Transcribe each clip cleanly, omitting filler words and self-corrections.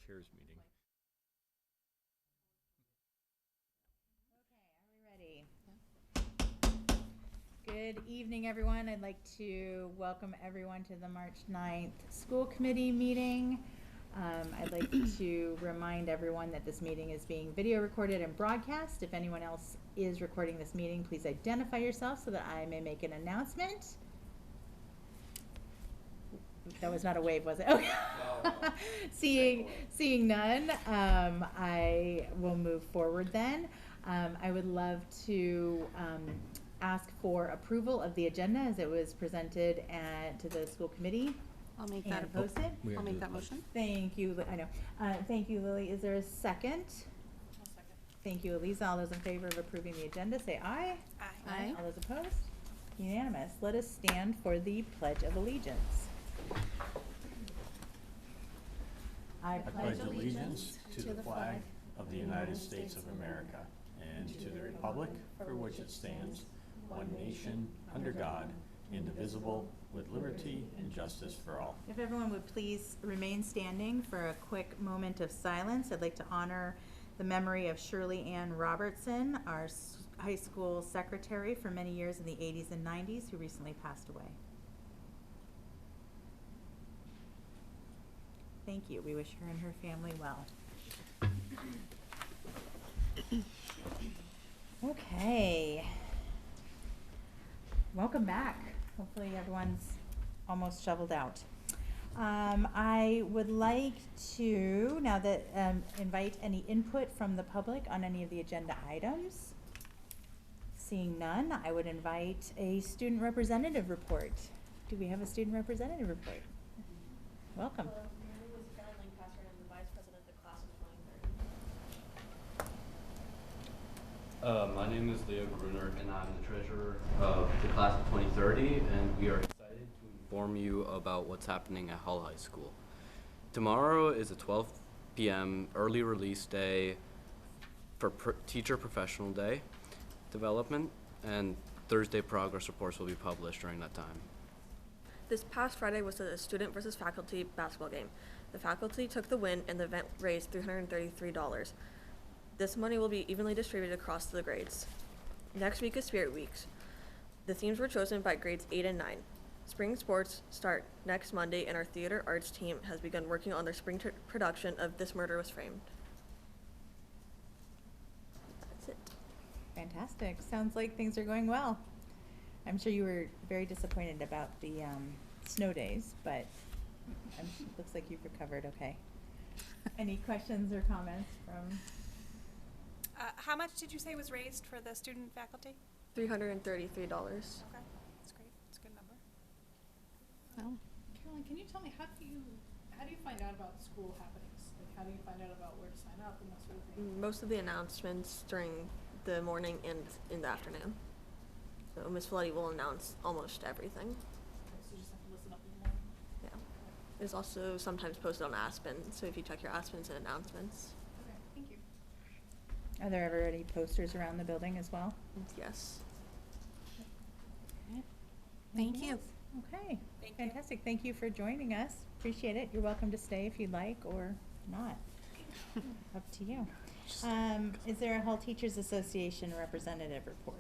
Chairs meeting. Okay, are we ready? Good evening, everyone. I'd like to welcome everyone to the March 9th school committee meeting. I'd like to remind everyone that this meeting is being video recorded and broadcast. If anyone else is recording this meeting, please identify yourself so that I may make an announcement. That was not a wave, was it? Okay. No. Seeing none, I will move forward then. I would love to ask for approval of the agenda as it was presented to the school committee. I'll make And that post it. We I'll have to make do that the motion. Thank you, I know. Thank you, Lily. Is there a second? I'll second. Thank you, Elisa. All those in favor of approving the agenda, say aye. Aye. All those opposed? Unanimous. Let us stand for the Pledge of Allegiance. I pledge allegiance to the flag of the United States of America and to the republic for which it stands, one nation, under God, indivisible, with liberty and justice for all. If everyone would please remain standing for a quick moment of silence, I'd like to honor the memory of Shirley Ann Robertson, our high school secretary for many years in the 80s and 90s, who recently passed away. Thank you. We wish her and her family well. Okay. Welcome back. Hopefully everyone's almost shoveled out. I would like to, now that, invite any input from the public on any of the agenda items. Seeing none, I would invite a student representative report. Do we have a student representative report? Welcome. Hello, my name is Karen Lancaster, and I'm the vice president of the class of 2030. My name is Leo Gruner, and I'm the treasurer of the class of 2030, and we are excited to inform you about what's happening at Hull High School. Tomorrow is a 12 p.m. early release day for teacher professional day development, and Thursday progress reports will be published during that time. This past Friday was the student versus faculty basketball game. The faculty took the win, and the event raised $333. This money will be evenly distributed across the grades. Next week is Spirit Weeks. The themes were chosen by grades 8 and 9. Spring sports start next Monday, and our theater arts team has begun working on their spring production of This Murder Was Framed. That's it. Fantastic. Sounds like things are going well. I'm sure you were very disappointed about the snow days, but looks like you've recovered okay. Any questions or comments from? How much did you say was raised for the student faculty? $333. Okay, that's great. It's a good number. Well, Caroline, can you tell me how do you find out about school happenings? Like, how do you find out about where to sign up and that sort of thing? Most of the announcements during the morning and in the afternoon. So Ms. Folletti will announce almost everything. Okay, so you just have to listen up in the morning. Yeah. It's also sometimes posted on Aspen, so if you check your Aspens and announcements. Okay, thank you. Are there ever any posters around the building as well? Yes. Thank Anything you. else? Okay, Thank you. fantastic. Thank you for joining us. Appreciate it. You're welcome to stay if you'd like or not. Up to you. Is there a Hull Teachers Association representative report?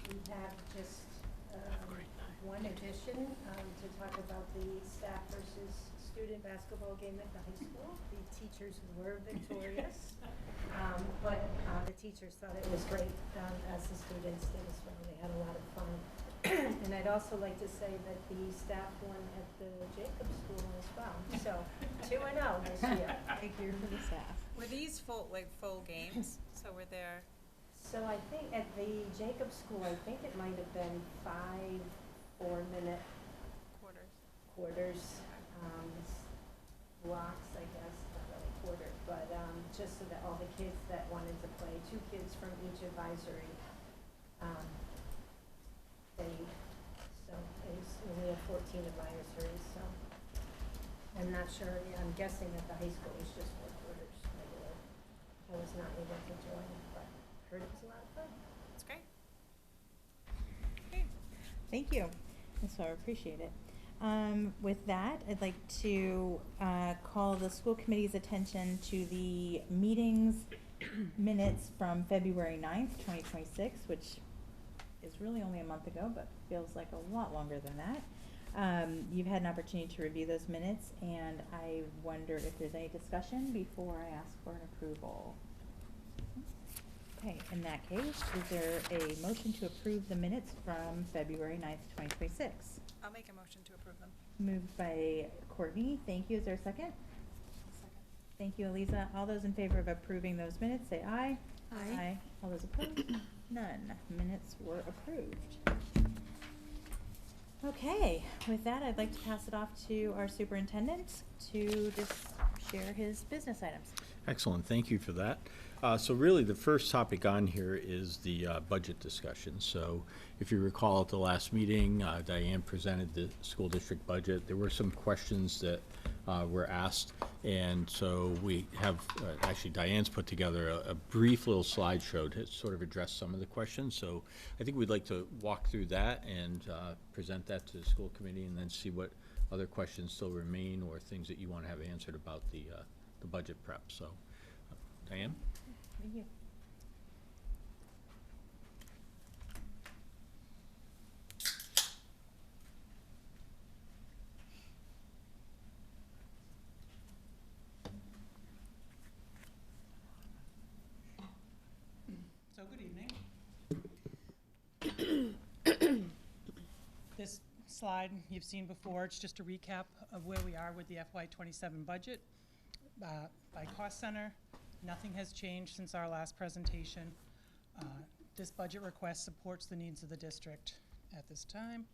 We have just one addition to talk about the staff versus student basketball game at the high school. The teachers were victorious, but the teachers thought it was great, as the students did as well. They had a lot of fun. And I'd also like to say that the staff won at the Jacob School as well. So 2-0 this year. Thank you for the staff. Were these full games? So were there? So I think at the Jacob School, I think it might have been 5 4-minute quarters, blocks, I guess, not really quarter, but just so that all the kids that wanted to play, 2 kids from each advisory, so it was, we have 14 advisories, so I'm not sure, I'm guessing that the high school was just 4 quarters regular. I was not able to join, but heard it was a lot of fun. That's great. Okay. Thank you. So I appreciate it. With that, I'd like to call the school committee's attention to the meetings minutes from February 9th, 2026, which is really only a month ago, but feels like a lot longer than that. You've had an opportunity to review those minutes, and I wonder if there's any discussion before I ask for an approval. Okay, in that case, is there a motion to approve the minutes from February 9th, 2026? I'll make a motion to approve them. Moved by Courtney, thank you. Is there a second? Second. Thank you, Eliza. All those in favor of approving those minutes, say aye. Aye. All those opposed? None. Minutes were approved. Okay, with that, I'd like to pass it off to our superintendent to just share his business items. Excellent, thank you for that. So really, the first topic on here is the budget discussion. So if you recall at the last meeting, Diane presented the school district budget. There were some questions that were asked, and so we have, actually Diane's put together a brief little slideshow to sort of address some of the questions. So I think we'd like to walk through that and present that to the school committee, and then see what other questions still remain or things that you want to have answered about the budget prep. So, Diane? Thank you. So, good evening. This slide you've seen before, it's just a recap of where we are with the FY27 budget. By cost center, nothing has changed since our last presentation. This budget request supports the needs of the district at this time.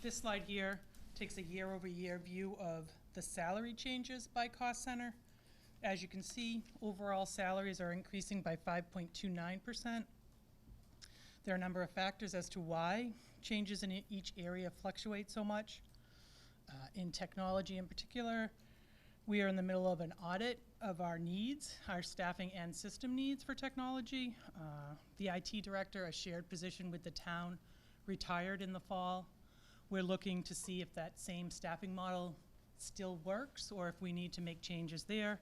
This slide here takes a year-over-year view of the salary changes by cost center. As you can see, overall salaries are increasing by 5.29%. There are a number of factors as to why changes in each area fluctuate so much. In technology in particular, we are in the middle of an audit of our needs, our staffing and system needs for technology. The IT director, a shared position with the town, retired in the fall. We're looking to see if that same staffing model still works or if we need to make changes there.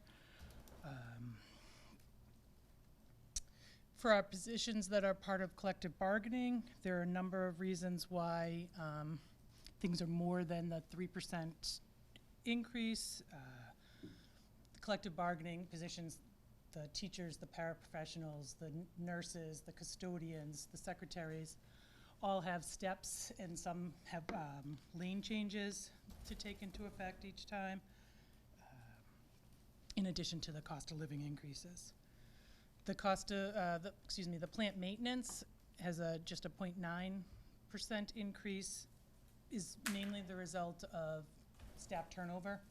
For our positions that are part of collective bargaining, there are a number of reasons why things are more than the 3% increase. Collective bargaining positions, the teachers, the paraprofessionals, the nurses, the custodians, the secretaries, all have steps, and some have lane changes to take into effect each time, in addition to the cost of living increases. The cost of, the plant maintenance has just a 0.9% increase, is mainly the result of staff turnover.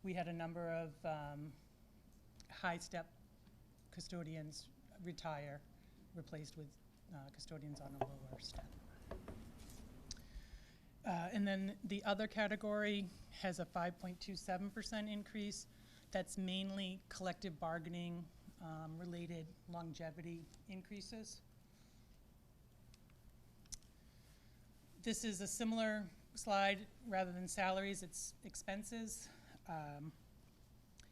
We had a number of high-step custodians retire, replaced with custodians on a lower step. And then the other category has a 5.27% increase. That's mainly collective bargaining related longevity increases. This is a similar slide. Rather than salaries, it's expenses.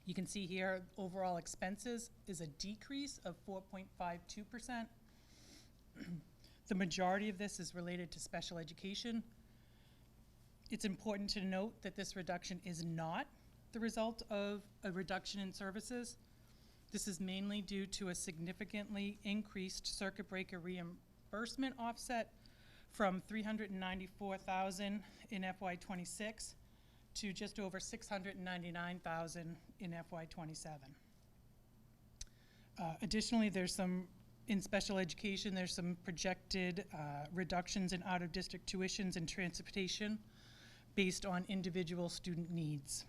You can see here, overall expenses is a decrease of 4.52%. The majority of this is related to special education. It's important to note that this reduction is not the result of a reduction in services. This is mainly due to a significantly increased circuit breaker reimbursement offset from $394,000 in FY26 to just over $699,000 in FY27. Additionally, there's some, in special education, there's some projected reductions in out-of-district tuitions and transportation based on individual student needs.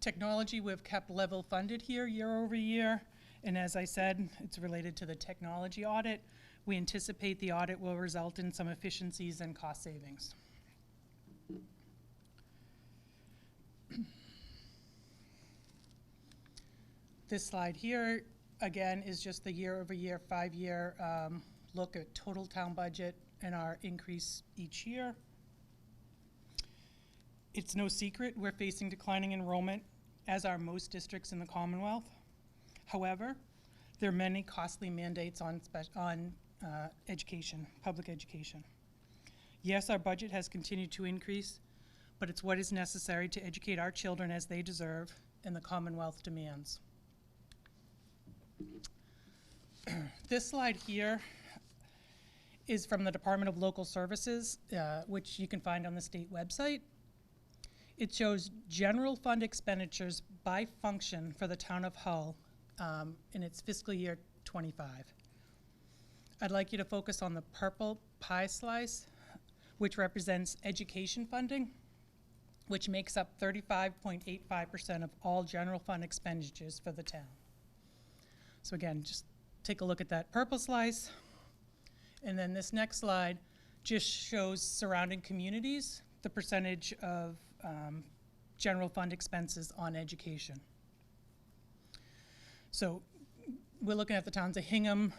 Technology, we've kept level funded here year over year, and as I said, it's related to the technology audit. We anticipate the audit will result in some efficiencies and cost savings. This slide here, again, is just the year-over-year, 5-year look at total town budget and our increase each year. It's no secret we're facing declining enrollment, as are most districts in the Commonwealth. However, there are many costly mandates on education, public education. Yes, our budget has continued to increase, but it's what is necessary to educate our children as they deserve and the Commonwealth demands. This slide here is from the Department of Local Services, which you can find on the state website. It shows general fund expenditures by function for the town of Hull in its fiscal year 25. I'd like you to focus on the purple pie slice, which represents education funding, which makes up 35.85% of all general fund expenditures for the town. So again, just take a look at that purple slice. And then this next slide just shows surrounding communities, the percentage of general fund expenses on education. So we're looking at the towns of Hingham,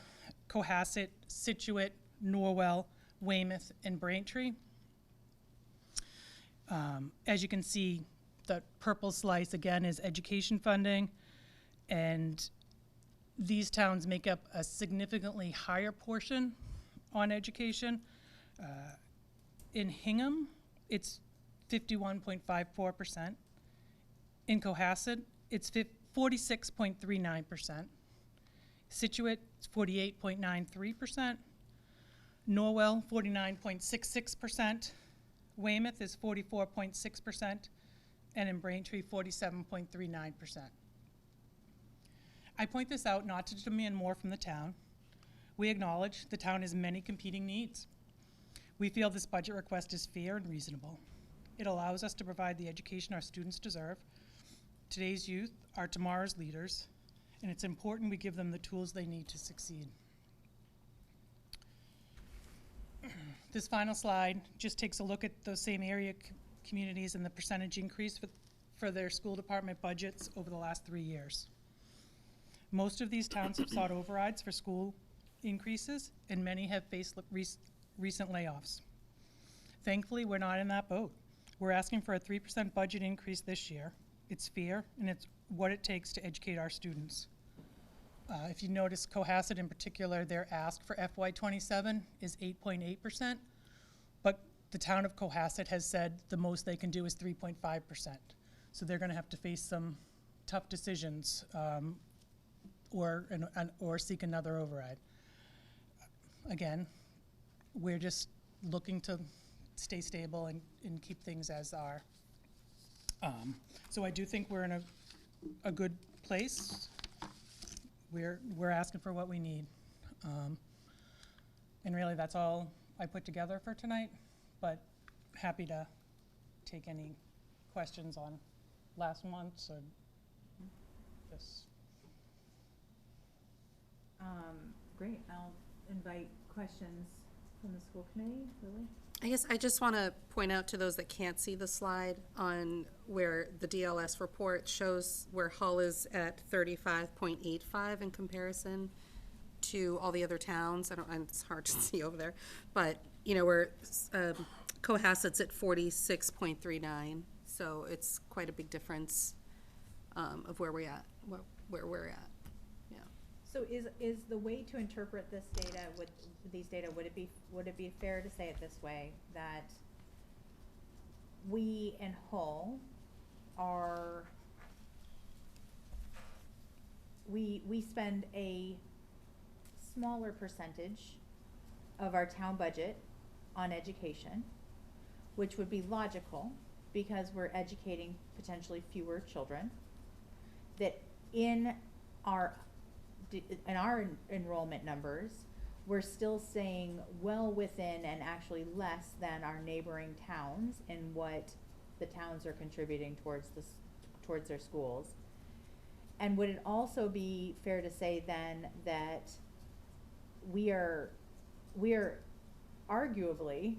Cohasset, Scituate, Norwell, Weymouth, and Braintree. As you can see, the purple slice again is education funding, and these towns make up a significantly higher portion on education. In Hingham, it's 51.54%. In Cohasset, it's 46.39%. Scituate, it's 48.93%. Norwell, 49.66%. Weymouth is 44.6%. And in Braintree, 47.39%. I point this out not to demand more from the town. We acknowledge the town has many competing needs. We feel this budget request is fair and reasonable. It allows us to provide the education our students deserve. Today's youth are tomorrow's leaders, and it's important we give them the tools they need to succeed. This final slide just takes a look at those same area communities and the percentage increase for their school department budgets over the last 3 years. Most of these towns have sought overrides for school increases, and many have faced recent layoffs. Thankfully, we're not in that boat. We're asking for a 3% budget increase this year. It's fair, and it's what it takes to educate our students. If you notice, Cohasset in particular, their ask for FY27 is 8.8%, but the town of Cohasset has said the most they can do is 3.5%. So they're gonna have to face some tough decisions or seek another override. Again, we're just looking to stay stable and keep things as are. So I do think we're in a good place. We're asking for what we need. And really that's all I put together for tonight, but happy to take any questions on last month's or this. Great, I'll invite questions from the school committee, Lily? I guess I just want to point out to those that can't see the slide on where the DLS report shows where Hull is at 35.85 in comparison to all the other towns. And it's hard to see over there, but you know, we're Cohasset's at 46.39, so it's quite a big difference of where we're at. Where we're at. So is the way to interpret this data, would it be fair to say it this way, that we in Hull are, we spend a smaller percentage of our town budget on education, which would be logical because we're educating potentially fewer children, that in our enrollment numbers, we're still staying well within and actually less than our neighboring towns in what the towns are contributing towards their schools. And would it also be fair to say then that we are arguably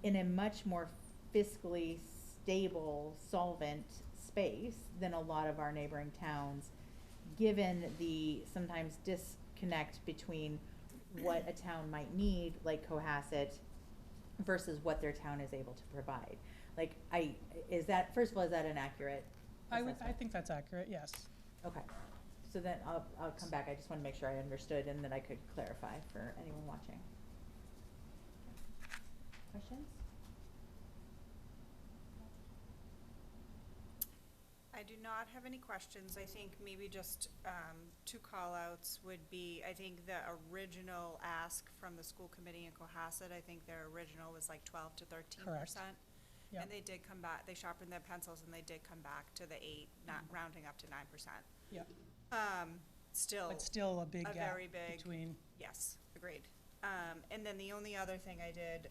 in a much more fiscally stable, solvent space than a lot of our neighboring towns, given the sometimes disconnect between what a town might need, like Cohasset, versus what their town is able to provide. Like, is that, first of all, is that an accurate I assessment? think that's accurate, yes. Okay, so then I'll come back, I just wanna make sure I understood and that I could clarify for anyone watching. Questions? I do not have any questions. I think maybe just two call-outs would be, I think the original ask from the school committee in Cohasset, I think their original was like 12 to 13%. Yep. And they did come back, they sharpened their pencils and they did come back to the 8, not rounding up to 9%. Yep. Still. But still a big a gap very big- between, Yes, agreed. And then the only other thing I did,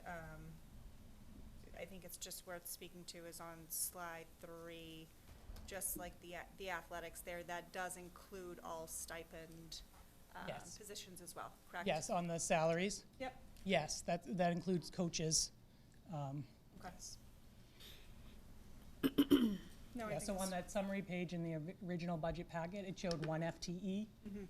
I think it's just worth speaking to, is on slide 3, just like the athletics there, that does include all stipend Yes. positions as well, correct? yes, on the salaries, Yep, yes, that includes coaches. okay. No, I Yeah, think so on it's- that summary page in the original budget packet, it showed 1 FTE. Mhm.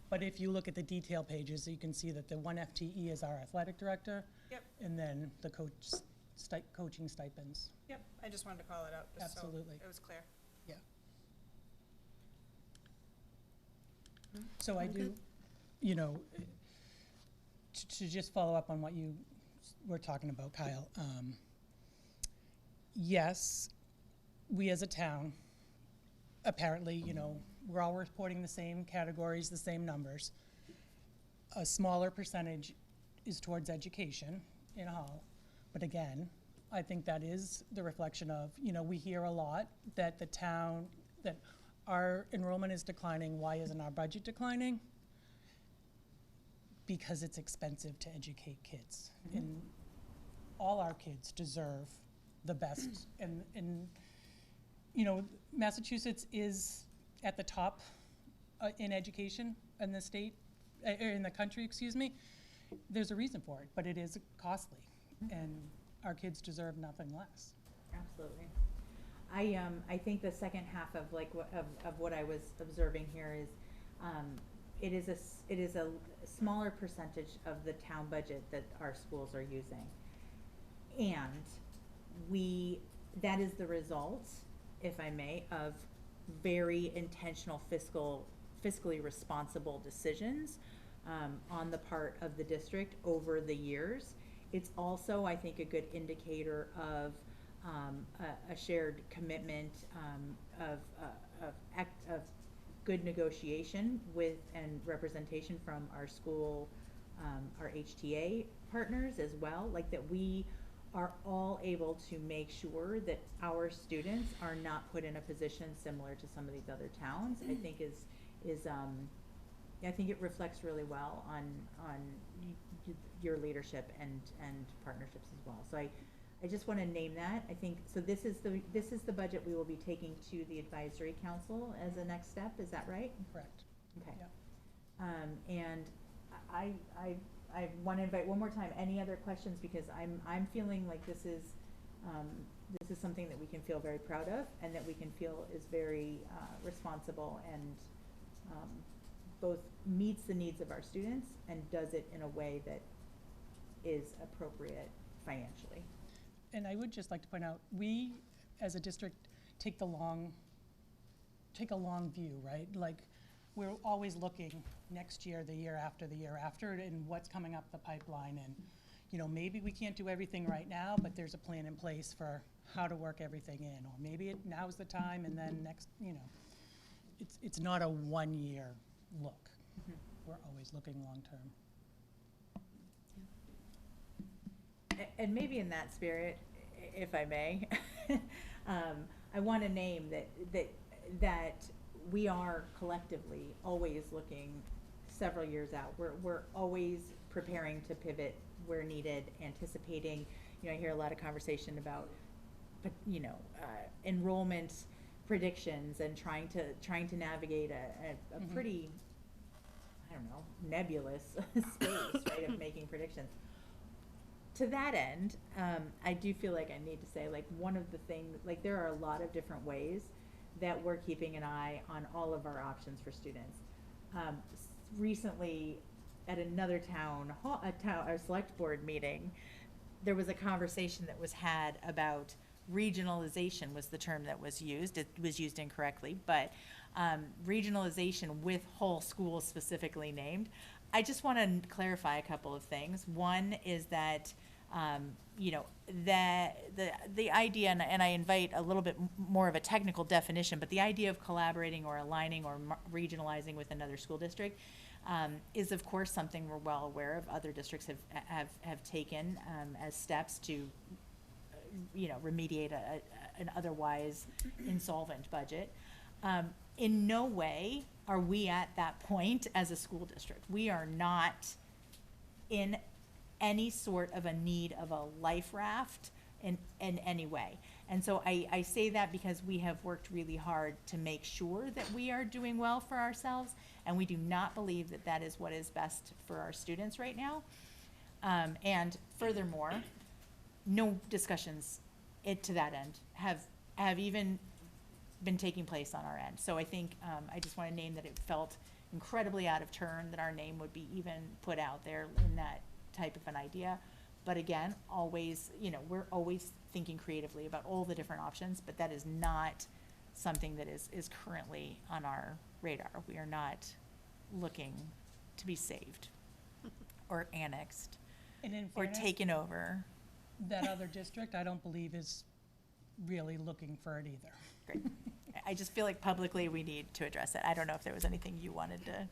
But if you look at the detail pages, you can see that the 1 FTE is our athletic director. Yep. And then the coaching stipends. Yep, I just wanted to call it out, just so Absolutely. it was clear. Yeah. So I do, you know, to just follow up on what you were talking about, Kyle. Yes, we as a town, apparently, you know, we're all reporting the same categories, the same numbers. A smaller percentage is towards education in Hull. But again, I think that is the reflection of, you know, we hear a lot that the town, that our enrollment is declining, why isn't our budget declining? Because it's expensive to educate kids. And all our kids deserve the best. And you know, Massachusetts is at the top in education in the state, in the country, excuse me. There's a reason for it, but it is costly, and our kids deserve nothing less. Absolutely. I think the second half of like of what I was observing here is, it is a smaller percentage of the town budget that our schools are using. And that is the result, if I may, of very intentional fiscally responsible decisions on the part of the district over the years. It's also, I think, a good indicator of a shared commitment of good negotiation with and representation from our school, our HTA partners as well, like that we are all able to make sure that our students are not put in a position similar to some of these other towns. I think I think it reflects really well on your leadership and partnerships as well. So I just want to name that. I think so. This is the budget we will be taking to the advisory council as a next step. Is that right? Correct. Okay. Yeah. And I want to invite one more time, any other questions, because I'm feeling like this is something that we can feel very proud of and that we can feel is very responsible and both meets the needs of our students and does it in a way that is appropriate financially. And I would just like to point out, we, as a district, take a long view, right? Like, we're always looking next year, the year after, and what's coming up the pipeline. And, you know, maybe we can't do everything right now, but there's a plan in place for how to work everything in. Or maybe now's the time, and then next, you know, it's not a one-year look. Mhm. We're always looking long-term. And maybe in that spirit, if I may, I want to name that we are collectively always looking several years out. We're always preparing to pivot where needed, anticipating. You know, I hear a lot of conversation about, enrollment predictions and trying to navigate a Mhm. pretty, I don't know, nebulous space, right, of making predictions. To that end, I do feel like I need to say, like, one of the things, like, there are a lot of different ways that we're keeping an eye on all of our options for students. Recently, at another town hall, a select board meeting, there was a conversation that was had about regionalization was the term that was used. It was used incorrectly, but regionalization with whole schools specifically named. I just want to clarify a couple of things. One is that, you know, the idea, and I invite a little bit more of a technical definition, but the idea of collaborating or aligning or regionalizing with another school district is of course something we're well aware of. Other districts have taken as steps to, you know, remediate an otherwise insolvent budget. In no way are we at that point as a school district. We are not in any sort of a need of a life raft in any way. And so I say that because we have worked really hard to make sure that we are doing well for ourselves, and we do not believe that that is what is best for our students right now. And furthermore, no discussions to that end have even been taking place on our end. So I think, I just want to name that it felt incredibly out of turn that our name would be even put out there in that type of an idea. But again, always, you know, we're always thinking creatively about all the different options, but that is not something that is currently on our radar. We are not looking to be saved or annexed And in or fairness, taken over. that other district, I don't believe is really looking for it either. Great. I just feel like publicly we need to address it. I don't know if there was anything you wanted to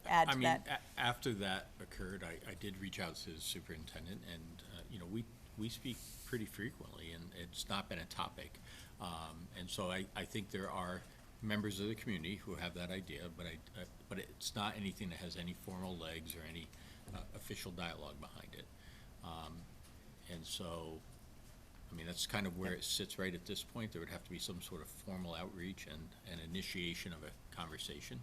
add I to mean, that. after that occurred, I did reach out to the superintendent, and, you know, we speak pretty frequently, and it's not been a topic. And so I think there are members of the community who have that idea, but it's not anything that has any formal legs or any official dialogue behind it. And so, I mean, that's kind of where it sits right at this point. There would have to be some sort of formal outreach and initiation of a conversation,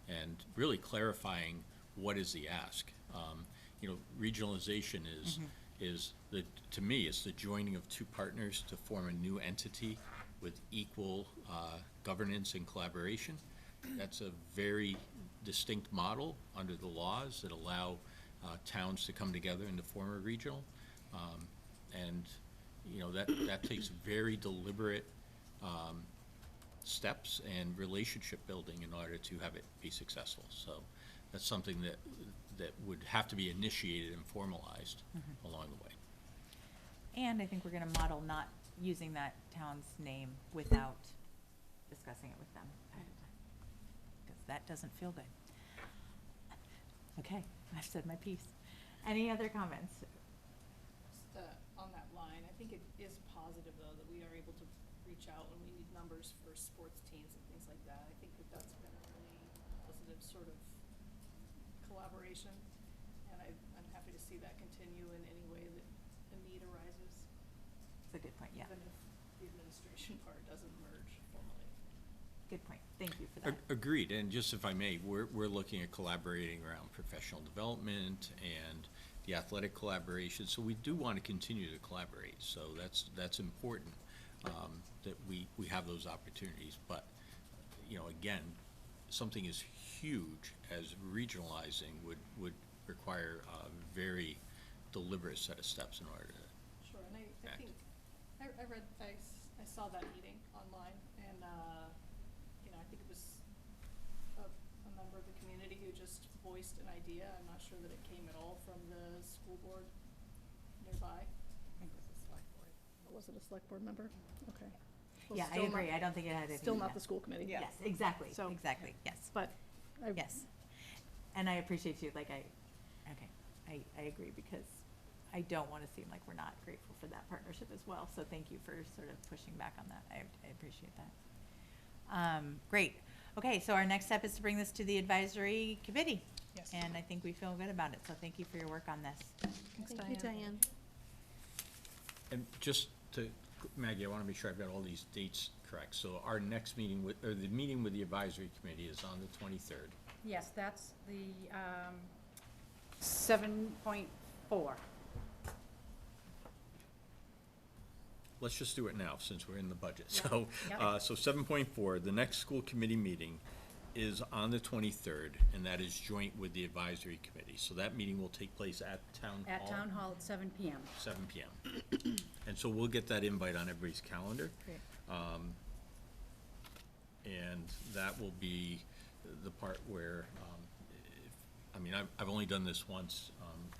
and really clarifying what is the ask. You know, regionalization is to me, it's the joining of two partners to form a new entity with equal governance and collaboration. That's a very distinct model under the laws that allow towns to come together and to form a regional. And you know, that takes very deliberate steps and relationship building in order to have it be successful. So that's something that would have to be initiated and formalized along the way. And I think we're gonna model not using that town's name without discussing it with them ahead of time, because that doesn't feel good. Okay, I've said my piece. Any other comments? Just, on that line, I think it is positive, though, that we are able to reach out when we need numbers for sports teams and things like that. I think that that's been a really positive sort of collaboration, and I'm happy to see that continue in any way that the need arises. That's a good point, yeah. Even if the administration part doesn't merge formally. Good point. Thank you for that. Agreed, and just if I may, we're looking at collaborating around professional development and the athletic collaboration, so we do want to continue to collaborate, so that's important, that we have those opportunities, but, you know, again, something as huge as regionalizing would require a very deliberate set of steps in order to Sure, and I act. think, I saw that meeting online, and, you know, I think it was a member of the community who just voiced an idea. I'm not sure that it came at all from the school board nearby. I think it was a select board. Was it a select board member? Okay. Well, Yeah, I still not- agree. I don't think it had anything. Still to not do- the school committee. Yes, exactly, So- exactly, yes. But I. Yes. And I appreciate you, like, I agree, because I don't want to seem like we're not grateful for that partnership as well. So thank you for sort of pushing back on that. I appreciate that. Great. Okay, so our next step is to bring this to the advisory committee. Yes. And I think we feel good about it, so thank you for your work on this. Thank you, Diane. And just to, Maggie, I want to make sure I've got all these dates correct. So our next meeting or the meeting with the advisory committee is on the 23rd. Yes, that's the 7.4. Let's just do it now, since we're in the budget. Yeah. So, Yep. so 7.4, the next school committee meeting is on the 23rd, and that is joint with the advisory committee. So that meeting will take place at Town Hall. At Town Hall at 7 PM. 7 PM. And so we'll get that invite on everybody's calendar. Great. And that will be the part where, I've only done this once,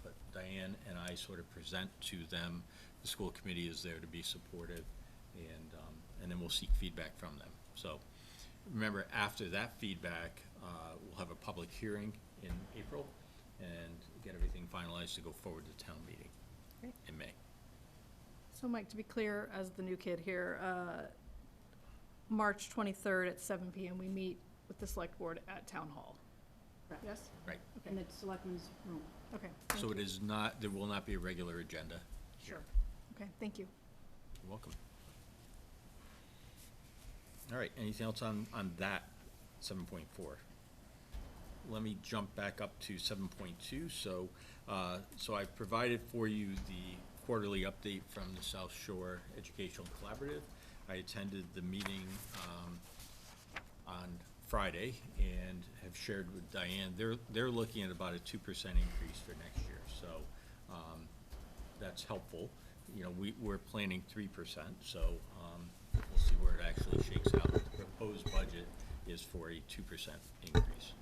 but Diane and I sort of present to them. The school committee is there to be supportive, and then we'll seek feedback from them. So remember, after that feedback, we'll have a public hearing in April and get everything finalized to go forward to town meeting Great. in May. So Mike, to be clear, as the new kid here, March 23rd at 7 PM, we meet with the select board at Town Hall. Correct. Yes? Right. In the selectmen's room. Okay. So thank it you. is not, there will not be a regular agenda. Sure. Okay, thank you. You're welcome. All right, anything else on that 7.4? Let me jump back up to 7.2. So I've provided for you the quarterly update from the South Shore Educational Collaborative. I attended the meeting on Friday and have shared with Diane, they're looking at about a 2% increase for next year. So that's helpful. You know, we're planning 3%, so we'll see where it actually shakes out. The proposed budget is for a 2% increase.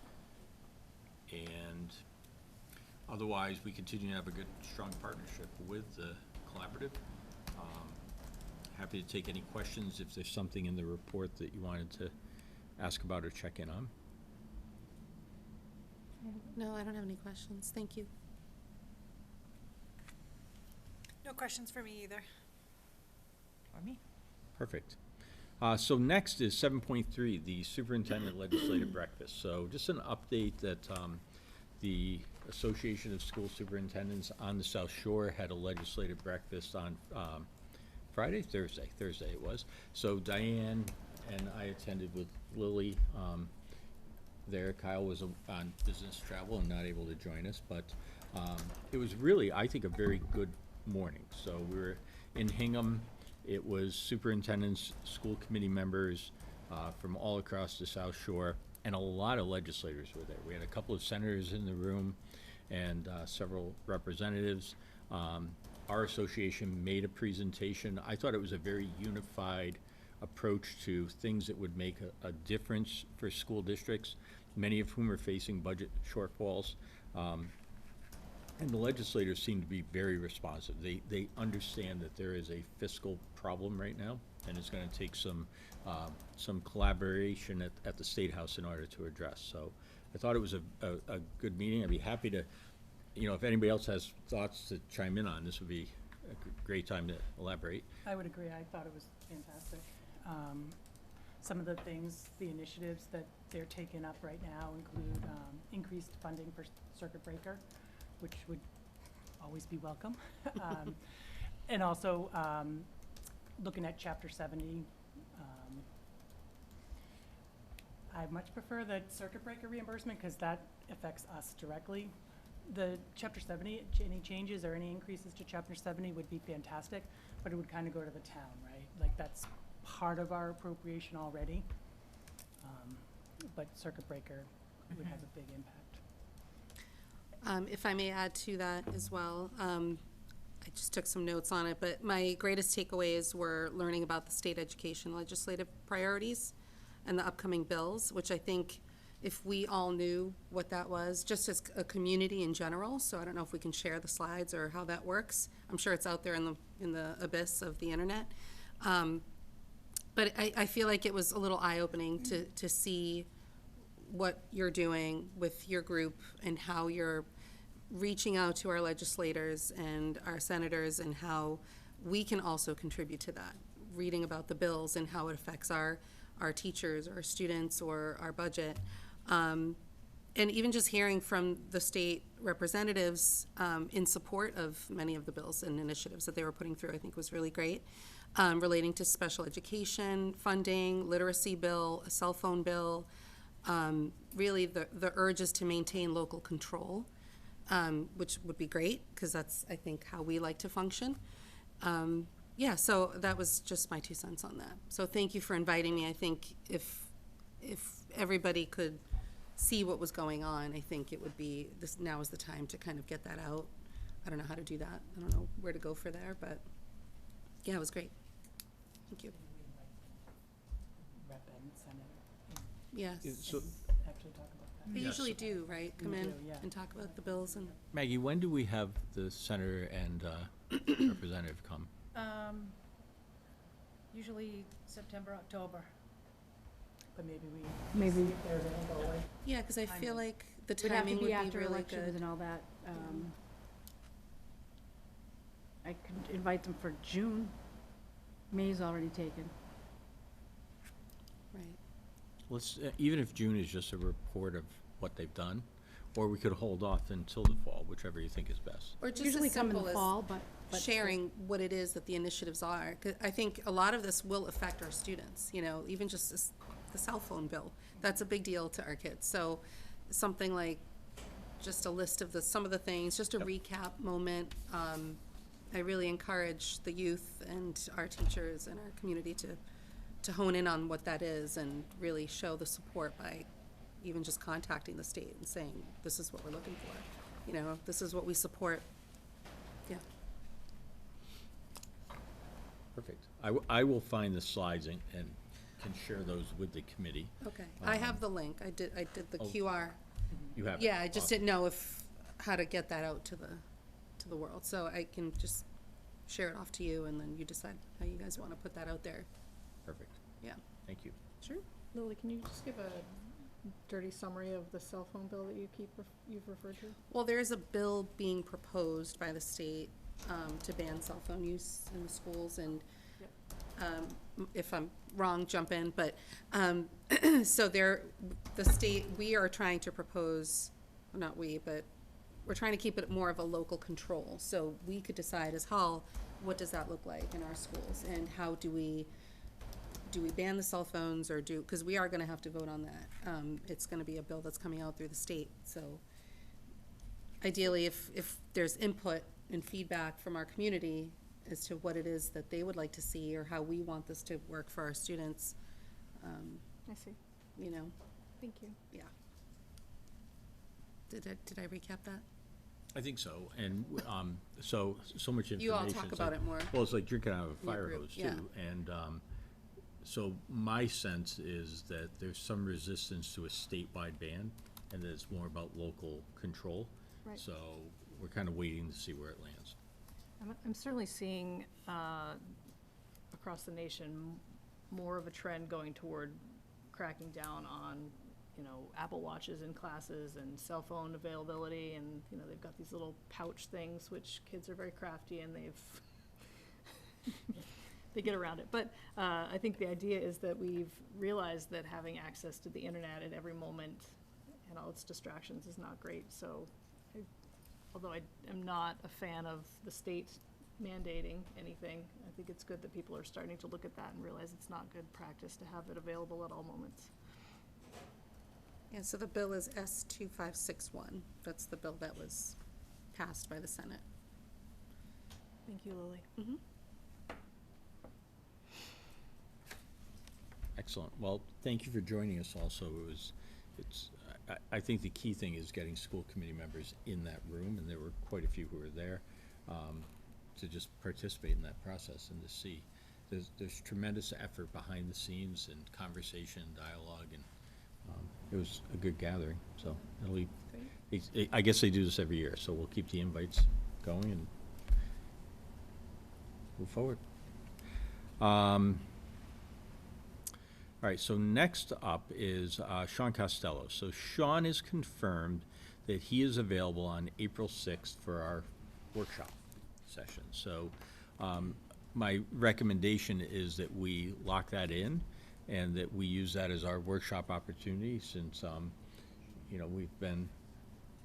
And otherwise, we continue to have a good, strong partnership with the collaborative. Happy to take any questions if there's something in the report that you wanted to ask about or check in on. No, I don't have any questions. Thank you. No questions for me either. Or me? Perfect. So next is 7.3, the superintendent legislative breakfast. So just an update that the Association of School Superintendents on the South Shore had a legislative breakfast on Thursday it was. So Diane and I attended with Lily there. Kyle was on business travel and not able to join us, but it was really, I think, a very good morning. So we were in Hingham. It was superintendents, school committee members from all across the South Shore, and a lot of legislators were there. We had a couple of senators in the room and several representatives. Our association made a presentation. I thought it was a very unified approach to things that would make a difference for school districts, many of whom are facing budget shortfalls. And the legislators seem to be very responsive. They understand that there is a fiscal problem right now, and it's going to take some collaboration at the State House in order to address. So I thought it was a good meeting. I'd be happy to, if anybody else has thoughts to chime in on, this would be a great time to elaborate. I would agree. I thought it was fantastic. Some of the things, the initiatives that they're taking up right now include increased funding for circuit breaker, which would always be welcome. And also looking at Chapter 70. I much prefer the circuit breaker reimbursement because that affects us directly. The Chapter 70, any changes or any increases to Chapter 70 would be fantastic, but it would kind of go to the town, right? Like that's part of our appropriation already. But circuit breaker would have a big impact. If I may add to that as well, I just took some notes on it, but my greatest takeaways were learning about the state education legislative priorities and the upcoming bills, which I think if we all knew what that was, just as a community in general, so I don't know if we can share the slides or how that works. I'm sure it's out there in the abyss of the internet. But I feel like it was a little eye-opening to see what you're doing with your group and how you're reaching out to our legislators and our senators and how we can also contribute to that, reading about the bills and how it affects our teachers, our students, or our budget. And even just hearing from the state representatives in support of many of the bills and initiatives that they were putting through, I think was really great. Relating to special education funding, literacy bill, a cell phone bill, really the urge is to maintain local control, which would be great because that's, I think, how we like to function. Yeah, so that was just my 2 cents on that. So thank you for inviting me. I think if everybody could see what was going on, I think it would be, now is the time to kind of get that out. I don't know how to do that. I don't know where to go for there, but yeah, it was great. Thank you. Rep and Senate Yes. So, actually talk about that. They Yes. usually do, right? Come They in do, yeah. and talk about the bills and, Maggie, when do we have the senator and representative come? Usually September, October. But maybe Maybe- see if there's an angle, like, yeah, because I feel like the Would have to timing would be be after really elections good. and all that. I could invite them for June. May's already taken. Right. Let's, even if June is just a report of what they've done, or we could hold off until the fall, whichever you think is best. Or just Usually as come in simple the as fall, but. sharing what it is that the initiatives are. 'Cause I think a lot of this will affect our students, you know, even just the cell phone bill. That's a big deal to our kids. So something like just a list of some of the things, just a Yep. recap moment. I really encourage the youth and our teachers and our community to hone in on what that is and really show the support by even just contacting the state and saying, this is what we're looking for. You know, this is what we support. Yeah. Perfect. I will find the slides and can share those with the committee. Okay, I have the link, I did the Oh. QR. You have it? Yeah, I just Awesome. didn't know how to get that out to the world, so I can just share it off to you, and then you decide how you guys wanna put that out there, Perfect. yeah. Thank you. Sure. Lily, can you just give a dirty summary of the cell phone bill that you've referred to? Well, there is a bill being proposed by the state, to ban cell phone use in the schools, and, if I'm wrong, jump in, but, so the state, we are trying to propose, well, not we, but we're trying to keep it more of a local control, so we could decide as Hull, what does that look like in our schools, and how do we ban the cell phones, or because we are gonna have to vote on that. It's gonna be a bill that's coming out through the state, so ideally, if there's input and feedback from our community as to what it is that they would like to see, or how we want this to work for our students, I see, you know, thank you. yeah. Did I recap that? I think so, and, so much information. You all talk It's about like- it more. Well, it's like drinking out of a your fire group, hose yeah. too, and, so my sense is that there's some resistance to a statewide ban, and that it's more about local control. Right. So we're kind of waiting to see where it lands. I'm certainly seeing, across the nation, more of a trend going toward cracking down on, you know, Apple Watches in classes and cell phone availability, and, you know, they've got these little pouch things, which kids are very crafty, and they get around it. But I think the idea is that we've realized that having access to the internet at every moment and all its distractions is not great. So, although I am not a fan of the state mandating anything, I think it's good that people are starting to look at that and realize it's not good practice to have it available at all moments. Yeah, so the bill is S2561. That's the bill that was passed by the Senate. Thank you, Lily. Mm-hmm. Excellent. Well, thank you for joining us also. I think the key thing is getting school committee members in that room, and there were quite a few who were there, to just participate in that process and to see. There's tremendous effort behind the scenes and conversation, dialogue, and it was a good gathering. So it'll be, I guess they do this every year, so we'll keep the invites going and move forward. All right, so next up is Sean Costello. So Sean has confirmed that he is available on April 6th for our workshop session. So my recommendation is that we lock that in and that we use that as our workshop opportunity, since you know, we've been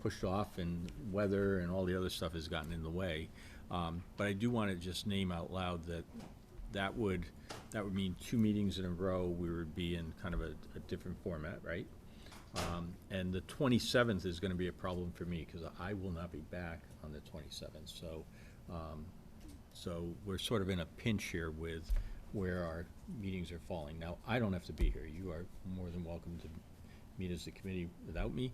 pushed off and weather and all the other stuff has gotten in the way. But I do want to just name out loud that would mean 2 meetings in a row. We would be in kind of a different format, right? And the 27th is going to be a problem for me because I will not be back on the 27th. So we're sort of in a pinch here with where our meetings are falling. Now, I don't have to be here. You are more than welcome to meet as a committee without me.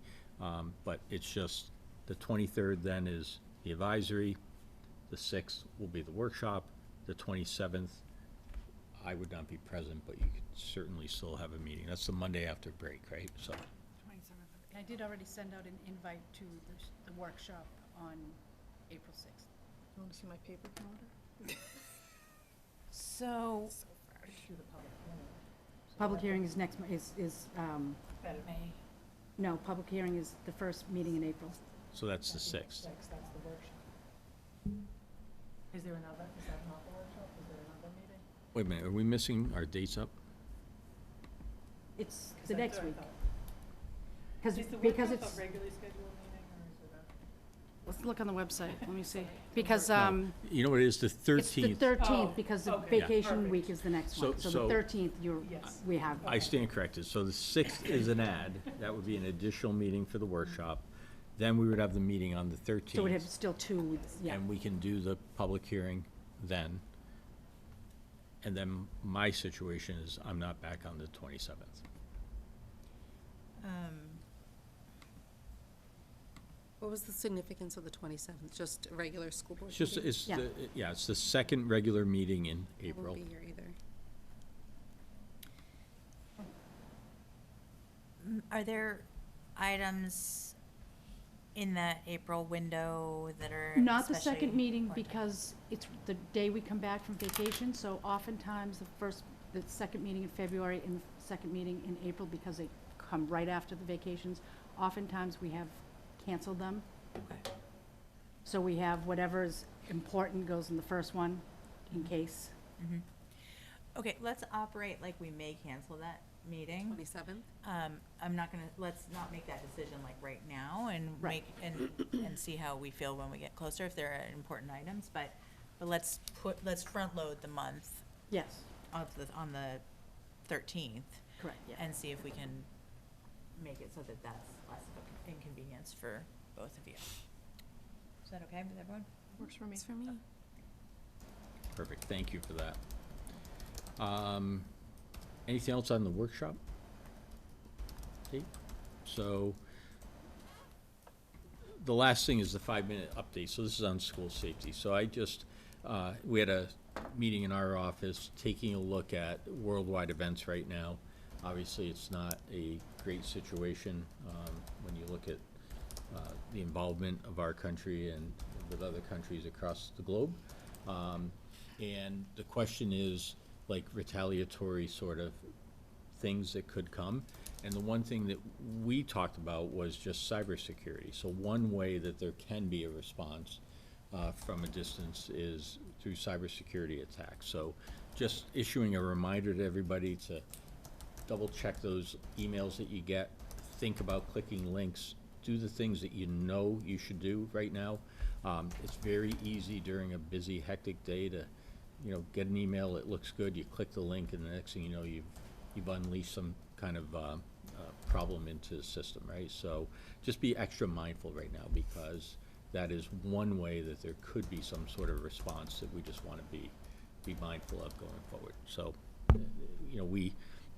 But it's just, the 23rd then is the advisory, the 6th will be the workshop, the 27th, I would not be present, but you could certainly still have a meeting. That's the Monday after break, right? So, 27th. I did already send out an invite to the workshop on April 6th. You wanna see my paper calendar? So, Public hearing is next, Better. no, public hearing is the first meeting in April. so that's the 6th. That's the workshop. Is that not the workshop? Is there another meeting? Wait a minute, are we missing our dates up? It's the next week. Is the Because workshop it's, a regularly scheduled meeting, or is it a? let's look on the website, let me see. Because, No, you know what it is, the it's the 13th. 13th, because the okay. vacation Perfect. week is the next So- one. So so- the 13th, Yes. we have. I stand corrected. So the 6th is an add. That would be an additional meeting for the workshop. Then we would have the meeting on the 13th. So we'd have still 2 weeks, yeah. And we can do the public hearing then. And then my situation is I'm not back on the 27th. What was the significance of the 27th? Just a regular school board It's just, meeting? it's Yeah. the, yeah, it's the second regular meeting in I April. won't be here either. are there items in the April window that are Not the especially second meeting, important? because it's the day we come back from vacation, so oftentimes the second meeting in February and the second meeting in April, because they come right after the vacations, oftentimes we have canceled them. Okay. So we have whatever's important goes in the first one, in case. Mhm. Okay, let's operate like we may cancel that meeting. 27th? I'm not gonna, let's not make that decision like right now and Right. and see how we feel when we get closer, if there are important items, but let's front load the month Yes, on the 13th correct, yeah. and see if we can make it so that that's less of an inconvenience for both of you. Is that okay with everyone? Works for me. It's for me. Perfect, thank you for that. Anything else on the workshop? Okay, so the last thing is the 5-minute update. So this is on school safety. So I just, we had a meeting in our office taking a look at worldwide events right now. Obviously, it's not a great situation when you look at the involvement of our country and with other countries across the globe. And the question is, like, retaliatory sort of things that could come. And the one thing that we talked about was just cybersecurity. So one way that there can be a response from a distance is through cybersecurity attacks. So just issuing a reminder to everybody to double check those emails that you get, think about clicking links, do the things that you know you should do right now. It's very easy during a busy, hectic day to, you know, get an email, it looks good, you click the link, and the next thing you know, you've unleashed some kind of problem into the system, right? So just be extra mindful right now, because that is one way that there could be some sort of response that we just want to be mindful of going forward. So, you know, we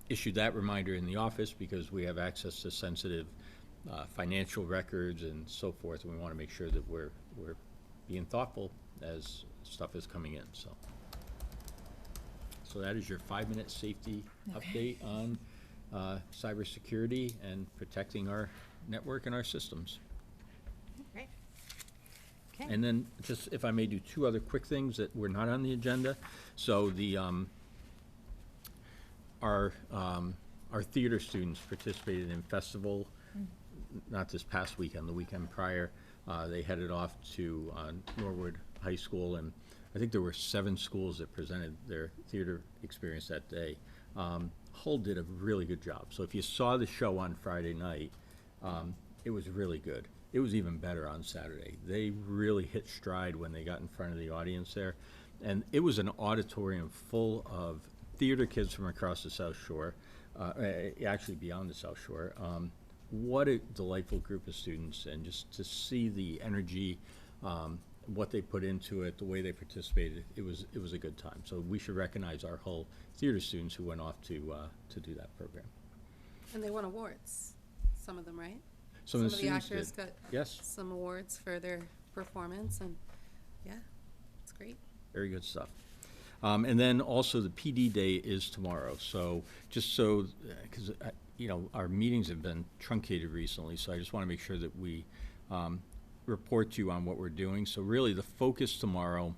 issued that reminder in the office because we have access to sensitive financial records and so forth, and we want to make sure that we're being thoughtful as stuff is coming in, so. So that is your 5-minute safety update on cybersecurity and protecting our network and our systems. Great. Okay. And then, just if I may do 2 other quick things that were not on the agenda. So the, our theater students participated in festival, not this past weekend, the weekend prior. They headed off to Norwood High School, and I think there were 7 schools that presented their theater experience that day. Hull did a really good job. So if you saw the show on Friday night, it was really good. It was even better on Saturday. They really hit stride when they got in front of the audience there. And it was an auditorium full of theater kids from across the South Shore, actually beyond the South Shore. What a delightful group of students, and just to see the energy, what they put into it, the way they participated, it was a good time. So we should recognize our Hull theater students who went off to do that program. And they won awards. some of them, right? Some of the students actors did. got Yes, some awards for their performance, and yeah, it's great. very good stuff. And then also the PD day is tomorrow. So just so, because, you know, our meetings have been truncated recently, so I just want to make sure that we report to you on what we're doing. So really the focus tomorrow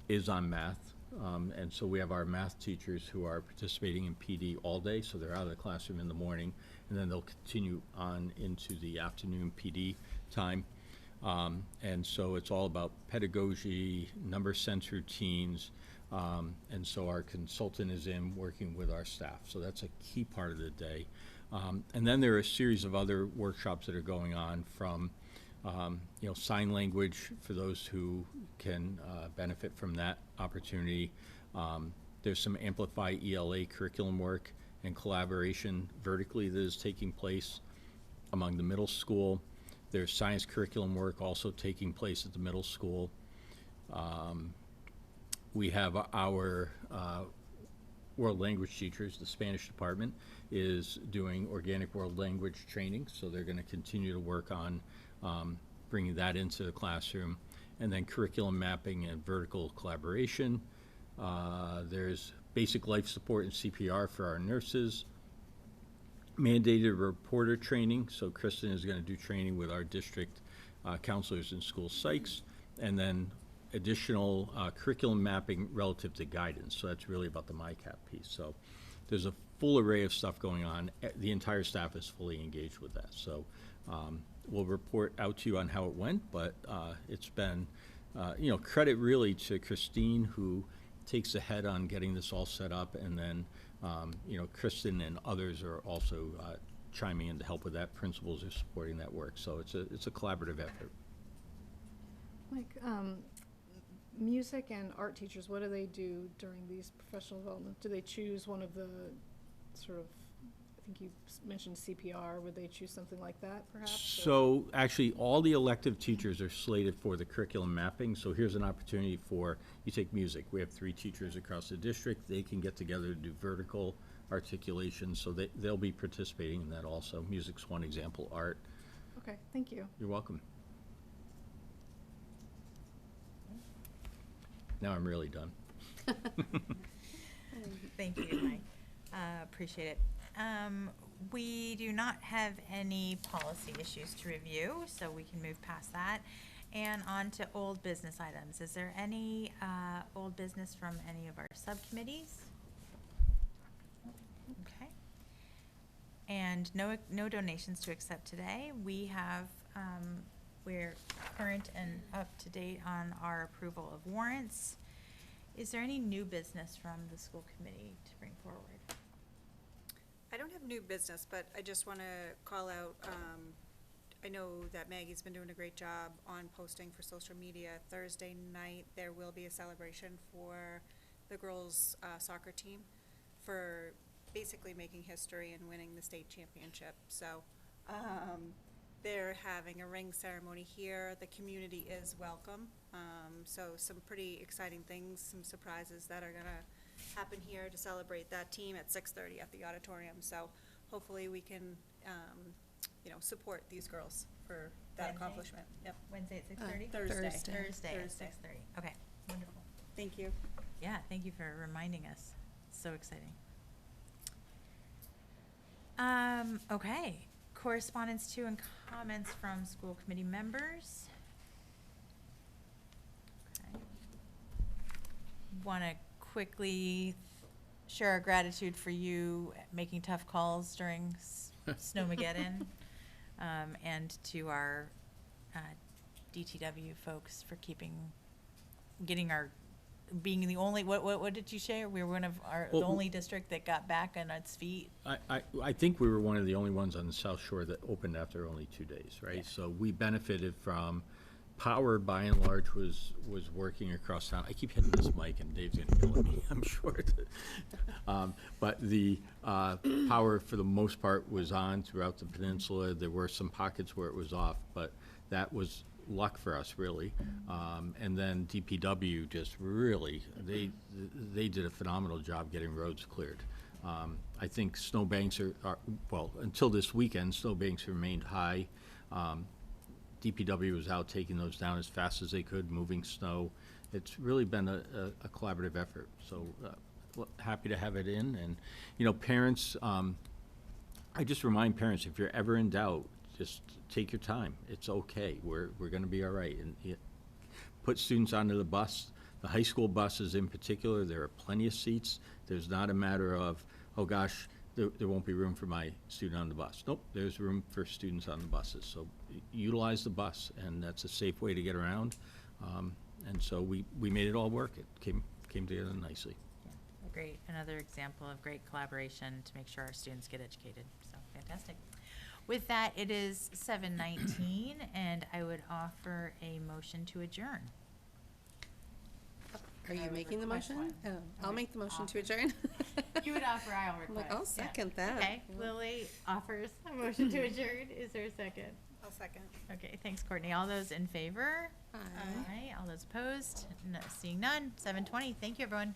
is on math. And so we have our math teachers who are participating in PD all day, so they're out of the classroom in the morning, and then they'll continue on into the afternoon PD time. And so it's all about pedagogy, number-sense routines, and so our consultant is in working with our staff. So that's a key part of the day. And then there are a series of other workshops that are going on from, you know, sign language for those who can benefit from that opportunity. There's some Amplify ELA curriculum work and collaboration vertically that is taking place among the middle school. There's science curriculum work also taking place at the middle school. We have our world language teachers. The Spanish department is doing organic world language training, so they're going to continue to work on bringing that into the classroom. And then curriculum mapping and vertical collaboration. There's basic life support and CPR for our nurses. Mandated reporter training, so Kristen is going to do training with our district counselors and school psychs, and then additional curriculum mapping relative to guidance. So that's really about the MyCap piece. So there's a full array of stuff going on. The entire staff is fully engaged with that. So we'll report out to you on how it went, but it's been, you know, credit really to Christine, who takes the head on getting this all set up, and then you know, Kristen and others are also chiming in to help with that. Principals are supporting that work, so it's a collaborative effort. Like, music and art teachers, what do they do during these professional development? Do they choose one of the sort of, I think you mentioned CPR, would they choose something like that perhaps? So actually, all the elective teachers are slated for the curriculum mapping, so here's an opportunity for, you take music. We have 3 teachers across the district. They can get together to do vertical articulation, so they'll be participating in that also. Music's one example, art. Okay, thank you. You're welcome. Now I'm really done. Thank you, Mike. Appreciate it. We do not have any policy issues to review, so we can move past that. And on to old business items. Is there any old business from any of our subcommittees? Okay. And no donations to accept today. We have, we're current and up to date on our approval of warrants. Is there any new business from the school committee to bring forward? I don't have new business, but I just want to call out, I know that Maggie's been doing a great job on posting for social media. Thursday night, there will be a celebration for the girls' soccer team for basically making history and winning the state championship. So they're having a ring ceremony here. The community is welcome. So some pretty exciting things, some surprises that are going to happen here to celebrate that team at 6:30 at the auditorium. So hopefully we can, you know, support these girls for that Wednesday? accomplishment. Yep. Wednesday at 6:30? Thursday. Thursday at Thursday. 6:30. Okay, wonderful. Thank you. Yeah, thank you for reminding us. So exciting. Okay, correspondence to and comments from school committee members. Okay. Want to quickly share our gratitude for you making tough calls during Snowmageddon, and to our DTW folks for being the only, what did you say? We were one of the only district that got back on its feet. I think we were one of the only ones on the South Shore that opened after only 2 days, right? Yeah. So we benefited from power, by and large, was working across town. I keep hitting this mic, and Dave's gonna kill me, I'm sure. But the power, for the most part, was on throughout the peninsula. There were some pockets where it was off, but that was luck for us, really. And then DPW just really, they did a phenomenal job getting roads cleared. I think snowbanks are, well, until this weekend, snowbanks remained high. DPW was out taking those down as fast as they could, moving snow. It's really been a collaborative effort, so happy to have it in. And, you know, parents, I just remind parents, if you're ever in doubt, just take your time. It's okay. We're going to be all right. And put students onto the bus. The high school buses in particular, there are plenty of seats. There's not a matter of, oh gosh, there won't be room for my student on the bus. Nope, there's room for students on the buses. So utilize the bus, and that's a safe way to get around. And so we made it all work. It came together nicely. Yeah, another example of great collaboration to make sure our students get educated. So fantastic. With that, it is 7:19, and I would offer a motion to adjourn. Are you would making the request motion? one. Oh, I'll make the motion to adjourn. You would offer, I'll I'm request. like, I'll Yeah. second that. Okay, Lily offers a motion to adjourn. Is there a second? I'll second. Okay, thanks, Courtney. All those in favor? Aye. Aye. All those opposed? No, seeing none. 7:20. Thank you, everyone.